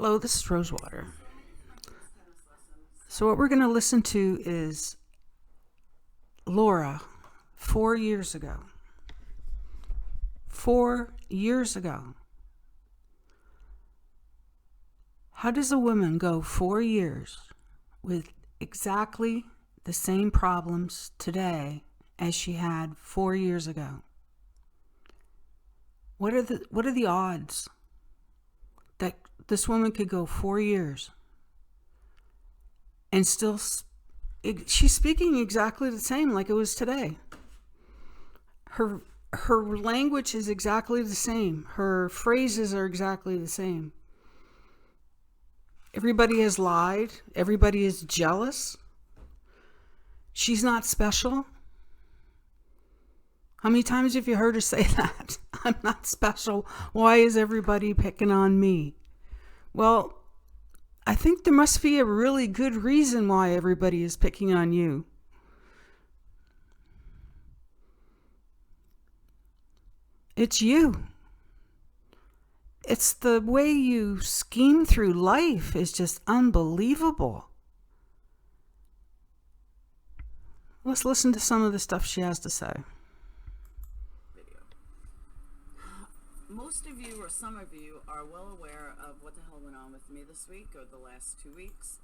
Hello, this is Rosewater. So what we're going to listen to is Laura, 4 years ago. 4 years ago. How does a woman go 4 years with exactly the same problems today as she had 4 years ago? What are the odds that this woman could go 4 years and still she's speaking exactly the same like it was today? Her language is exactly the same. Her phrases are exactly the same. Everybody has lied. Everybody is jealous. She's not special. How many times have you heard her say that? I'm not special. Why is everybody picking on me? Well, I think there must be a really good reason why everybody is picking on you. It's you. It's the way you scheme through life is just unbelievable. Let's listen to some of the stuff she has to say. Most of you, or some of you, are well aware of what the hell went on with me this week or the last 2 weeks.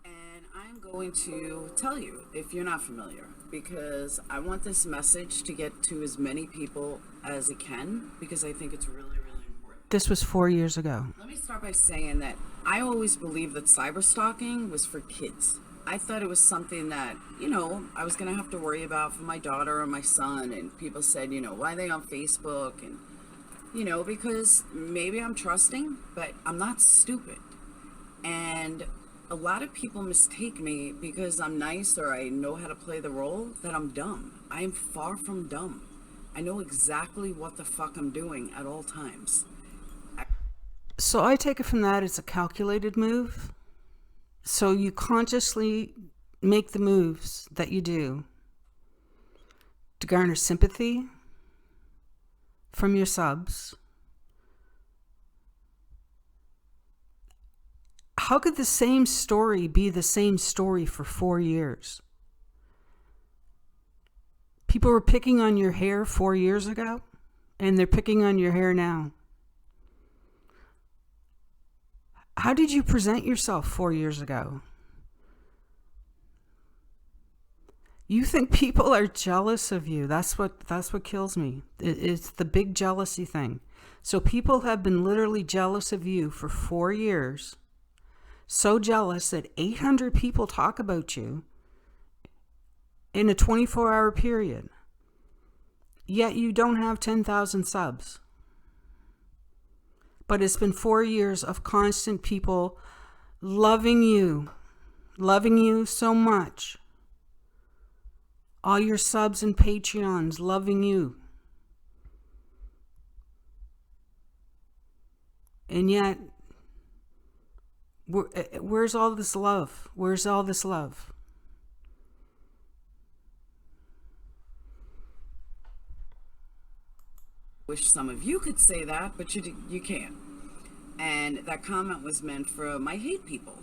And I'm going to tell you if you're not familiar, because I want this message to get to as many people as it can, because I think it's really, really important. This was 4 years ago. Let me start by saying that I always believed that cyberstalking was for kids. I thought it was something that, I was going to have to worry about for my daughter or my son. And people said, why are they on Facebook? And because maybe I'm trusting, but I'm not stupid. And a lot of people mistake me because I'm nice or I know how to play the role, that I'm dumb. I am far from dumb. I know exactly what the fuck I'm doing at all times. So I take it from that it's a calculated move. So you consciously make the moves that you do to garner sympathy from your subs. How could the same story be the same story for 4 years? People were picking on your hair 4 years ago, and they're picking on your hair now. How did you present yourself 4 years ago? You think people are jealous of you. That's what kills me. It's the big jealousy thing. So people have been literally jealous of you for 4 years. So jealous that 800 people talk about you in a 24-hour period. Yet you don't have 10,000 subs. But it's been 4 years of constant people loving you so much. All your subs and Patreons loving you. And yet, where's all this love? Where's all this love? Wish some of you could say that, but you can't. And that comment was meant for my hate people.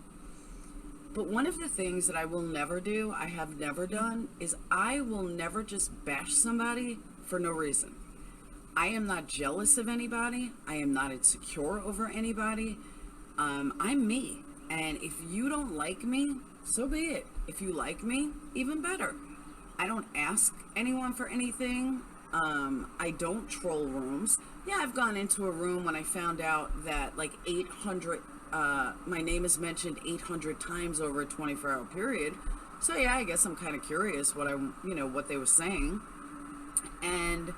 But one of the things that I will never do, I have never done, is I will never just bash somebody for no reason. I am not jealous of anybody. I am not insecure over anybody. I'm me. And if you don't like me, so be it. If you like me, even better. I don't ask anyone for anything. I don't troll rooms. Yeah, I've gone into a room when I found out that like 800, my name is mentioned 800 times over a 24-hour period. So yeah, I guess I'm kind of curious what they were saying. And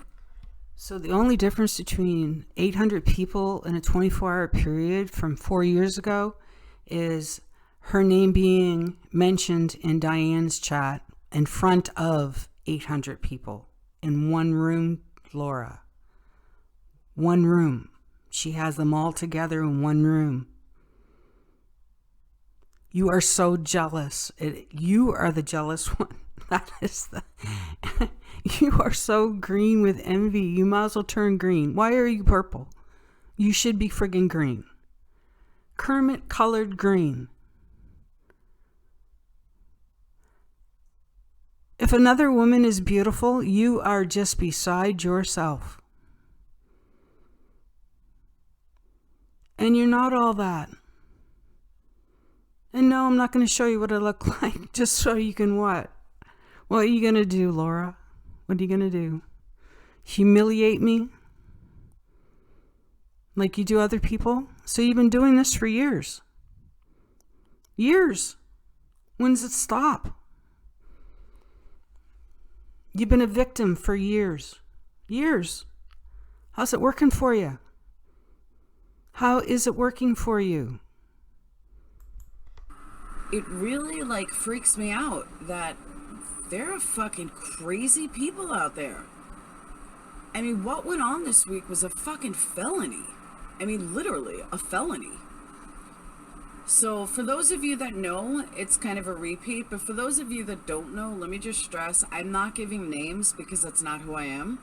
so the only difference between 800 people in a 24-hour period from 4 years ago is her name being mentioned in Diane's chat in front of 800 people. In one room, Laura. One room. She has them all together in one room. You are so jealous. You are the jealous one. That is the... You are so green with envy. You might as well turn green. Why are you purple? You should be friggin' green. Kermit colored green. If another woman is beautiful, you are just beside yourself. And you're not all that. And no, I'm not going to show you what I look like, just so you can what? What are you going to do, Laura? What are you going to do? Humiliate me? Like you do other people? So you've been doing this for years. Years. When does it stop? You've been a victim for years. Years. How's it working for you? How is it working for you? It really like freaks me out that there are fucking crazy people out there. I mean, what went on this week was a fucking felony. I mean, literally a felony. So for those of you that know, it's kind of a repeat, but for those of you that don't know, let me just stress, I'm not giving names because that's not who I am.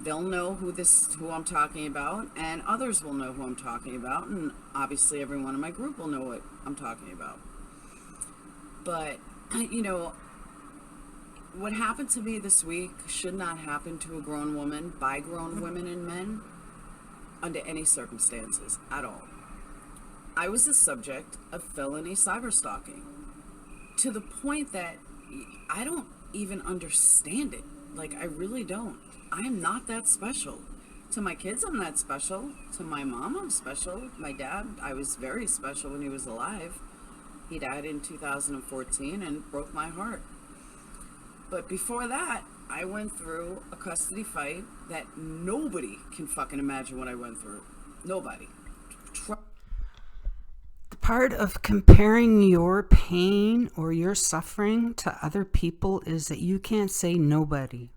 They'll know who I'm talking about, and others will know who I'm talking about, and obviously everyone in my group will know what I'm talking about. But, you know, what happened to me this week should not happen to a grown woman by grown women and men under any circumstances at all. I was the subject of felony cyberstalking to the point that I don't even understand it. Like, I really don't. I am not that special. To my kids, I'm not special. To my mom, I'm special. My dad, I was very special when he was alive. He died in 2014 and broke my heart. But before that, I went through a custody fight that nobody can fucking imagine what I went through. Nobody. The part of comparing your pain or your suffering to other people is that you can't say nobody.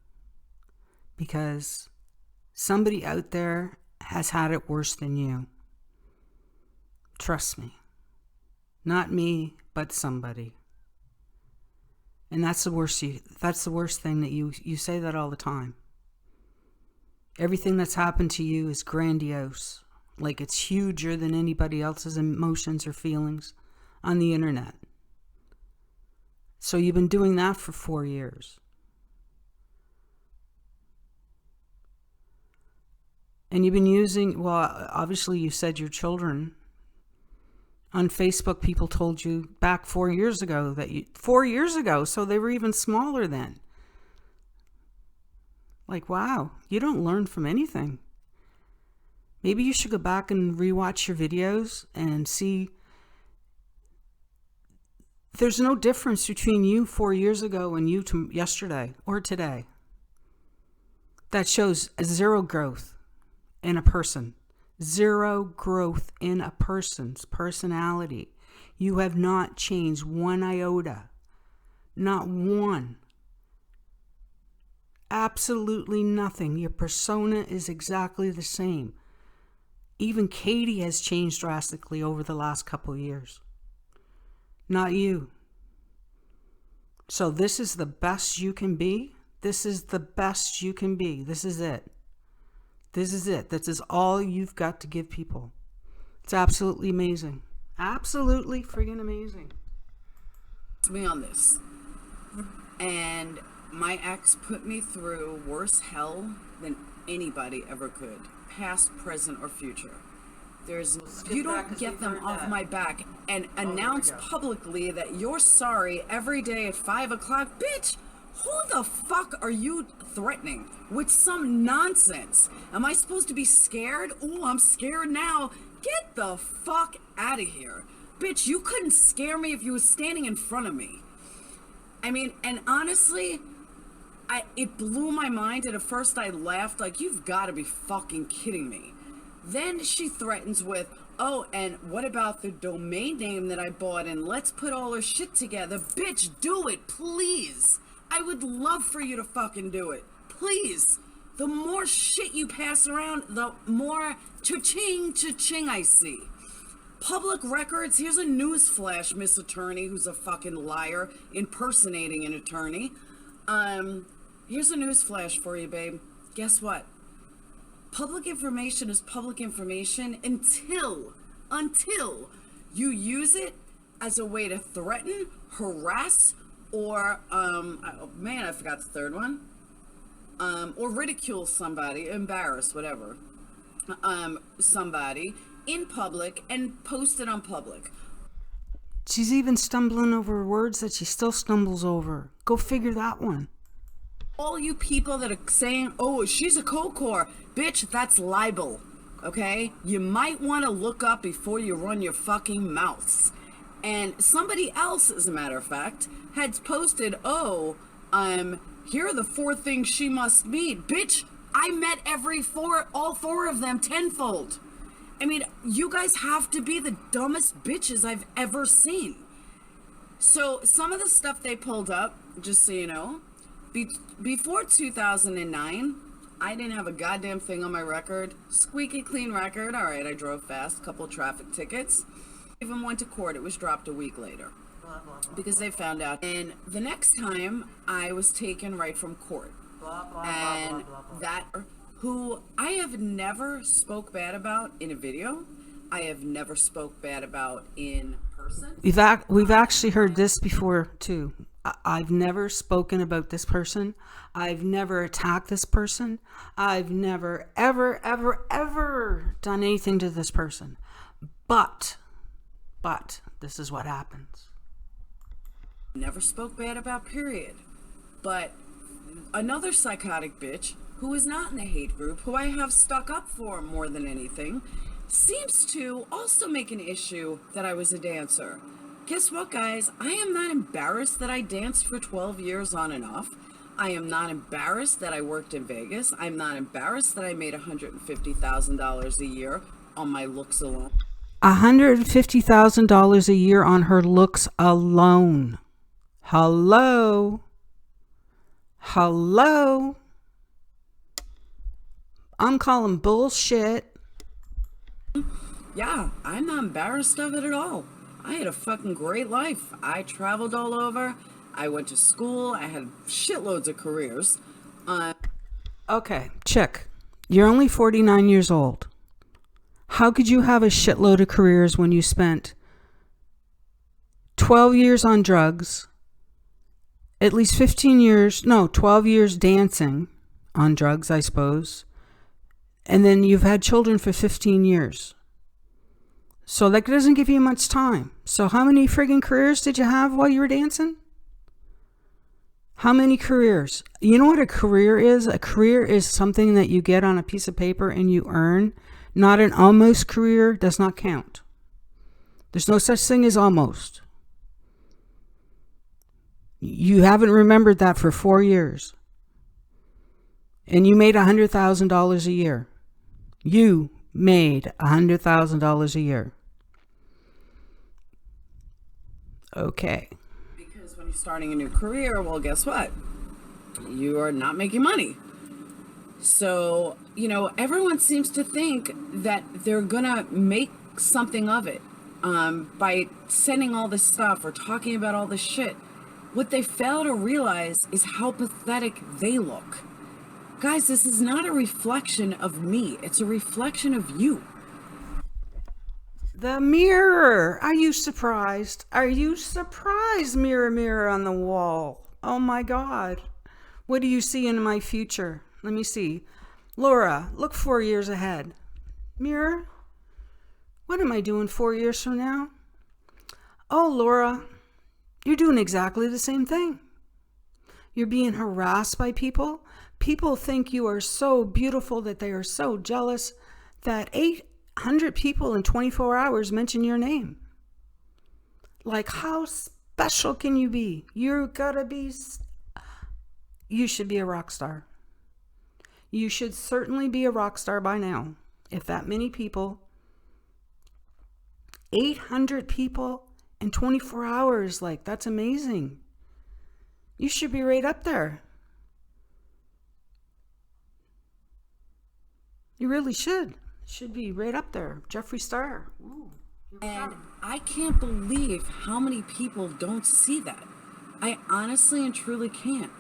Because somebody out there has had it worse than you. Trust me. Not me, but somebody. And that's the worst thing that you say that all the time. Everything that's happened to you is grandiose. Like it's huger than anybody else's emotions or feelings on the internet. So you've been doing that for 4 years. And you've been using, well, obviously you said your children. On Facebook, people told you back 4 years ago 4 years ago, so they were even smaller then. Like, wow, you don't learn from anything. Maybe you should go back and rewatch your videos and see there's no difference between you 4 years ago and you yesterday or today. That shows zero growth in a person. Zero growth in a person's personality. You have not changed one iota. Not one. Absolutely nothing. Your persona is exactly the same. Even Katie has changed drastically over the last couple of years. Not you. So this is the best you can be. This is the best you can be. This is it. This is it. This is all you've got to give people. It's absolutely amazing. Absolutely friggin' amazing. Me on this. And my ex put me through worse hell than anybody ever could. Past, present, or future. You don't get them off my back and announce publicly that you're sorry every day at 5 o'clock. Bitch! Who the fuck are you threatening with some nonsense? Am I supposed to be scared? Ooh, I'm scared now. Get the fuck out of here. Bitch, you couldn't scare me if you was standing in front of me. I mean, and honestly, it blew my mind, and at first I laughed like, you've got to be fucking kidding me. Then she threatens with, oh, and what about the domain name that I bought, and let's put all our shit together. Bitch, do it, please. I would love for you to fucking do it. Please. The more shit you pass around, the more cha-ching, cha-ching I see. Public records, here's a news flash, Miss Attorney, who's a fucking liar, impersonating an attorney. Here's a news flash for you, babe. Guess what? Public information is public information until until you use it as a way to threaten, harass, or I forgot the third one. Or ridicule somebody, embarrass, whatever, somebody in public and post it on public. She's even stumbling over words that she still stumbles over. Go figure that one. All you people that are saying, oh, she's a cold core, bitch, that's libel, okay? You might want to look up before you run your fucking mouths. And somebody else, as a matter of fact, had posted, here are the 4 things she must meet. Bitch, I met all 4 of them tenfold. I mean, you guys have to be the dumbest bitches I've ever seen. So some of the stuff they pulled up, just so you know, before 2009, I didn't have a goddamn thing on my record. Squeaky clean record. All right, I drove fast, couple traffic tickets. Even went to court. It was dropped a week later because they found out. And the next time I was taken right from court, and that who I have never spoke bad about in a video, I have never spoke bad about in person. We've actually heard this before too. I've never spoken about this person. I've never attacked this person. I've never ever done anything to this person. But this is what happens. Never spoke bad about, period. But another psychotic bitch who is not in the hate group, who I have stuck up for more than anything, seems to also make an issue that I was a dancer. Guess what, guys? I am not embarrassed that I danced for 12 years on and off. I am not embarrassed that I worked in Vegas. I'm not embarrassed that I made $150,000 a year on my looks alone. $150,000 a year on her looks alone. Hello? I'm calling bullshit. Yeah, I'm not embarrassed of it at all. I had a fucking great life. I traveled all over. I went to school. I had shitloads of careers. Okay, chick. You're only 49 years old. How could you have a shitload of careers when you spent 12 years on drugs, at least 12 years dancing on drugs, I suppose, and then you've had children for 15 years. So that doesn't give you much time. So how many friggin' careers did you have while you were dancing? How many careers? You know what a career is? A career is something that you get on a piece of paper and you earn. Not an almost career does not count. There's no such thing as almost. You haven't remembered that for 4 years. And you made $100,000 a year. You made $100,000 a year. Okay. Because when you're starting a new career, well, guess what? You are not making money. So, everyone seems to think that they're gonna make something of it by sending all this stuff or talking about all this shit. What they fail to realize is how pathetic they look. Guys, this is not a reflection of me. It's a reflection of you. The mirror. Are you surprised? Are you surprised, mirror, mirror on the wall? Oh my God. What do you see in my future? Let me see. Laura, look 4 years ahead. Mirror, what am I doing 4 years from now? Oh, Laura, you're doing exactly the same thing. You're being harassed by people. People think you are so beautiful that they are so jealous that 800 people in 24 hours mention your name. Like, how special can you be? You should be a rock star. You should certainly be a rock star by now. If that many people, 800 people in 24 hours, like, that's amazing. You should be right up there. You really should. Should be right up there. Jeffree Star. Ooh, and I can't believe how many people don't see that. I honestly and truly can't.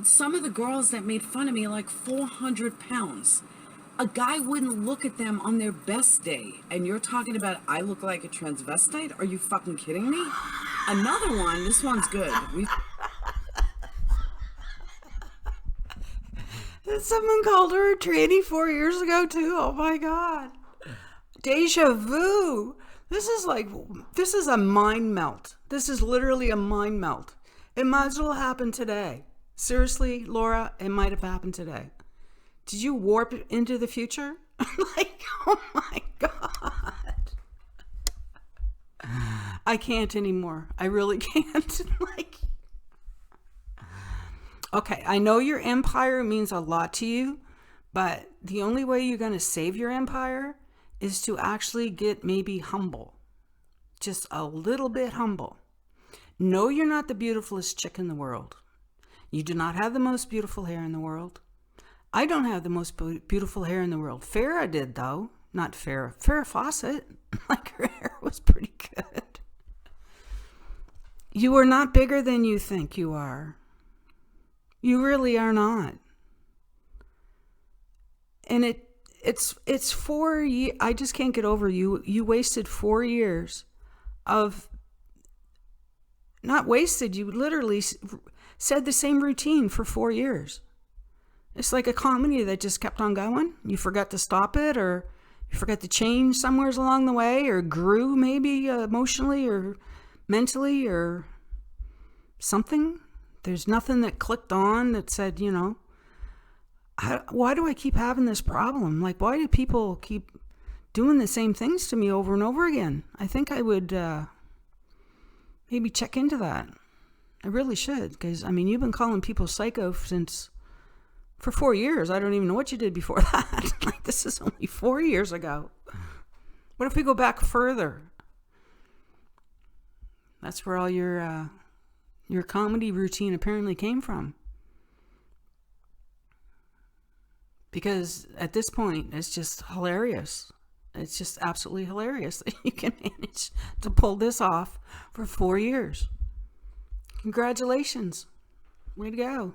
Some of the girls that made fun of me are like 400 pounds. A guy wouldn't look at them on their best day. And you're talking about, I look like a transvestite? Are you fucking kidding me? Another one, this one's good. Someone called her a tranny 4 years ago too. Oh my God. Deja vu. This is a mind melt. This is literally a mind melt. It might as well happen today. Seriously, Laura, it might have happened today. Did you warp into the future? Like, oh my God. I can't anymore. I really can't. Like, okay, I know your empire means a lot to you, but the only way you're going to save your empire is to actually get maybe humble. Just a little bit humble. No, you're not the beautifulest chick in the world. You do not have the most beautiful hair in the world. I don't have the most beautiful hair in the world. Farrah did, though. Not Farrah. Farrah Fawcett. Like, her hair was pretty good. You are not bigger than you think you are. You really are not. And it's 4 years. I just can't get over you. You wasted 4 years of, not wasted, you literally said the same routine for 4 years. It's like a comedy that just kept on going. You forgot to stop it, or you forgot to change somewhere along the way, or grew maybe emotionally or mentally or something. There's nothing that clicked on that said, you know, why do I keep having this problem? Like, why do people keep doing the same things to me over and over again? I think I would maybe check into that. I really should, because, I mean, you've been calling people psycho for 4 years. I don't even know what you did before that. Like, this is only 4 years ago. What if we go back further? That's where all your comedy routine apparently came from. Because at this point, it's just hilarious. It's just absolutely hilarious that you can manage to pull this off for 4 years. Congratulations. Way to go.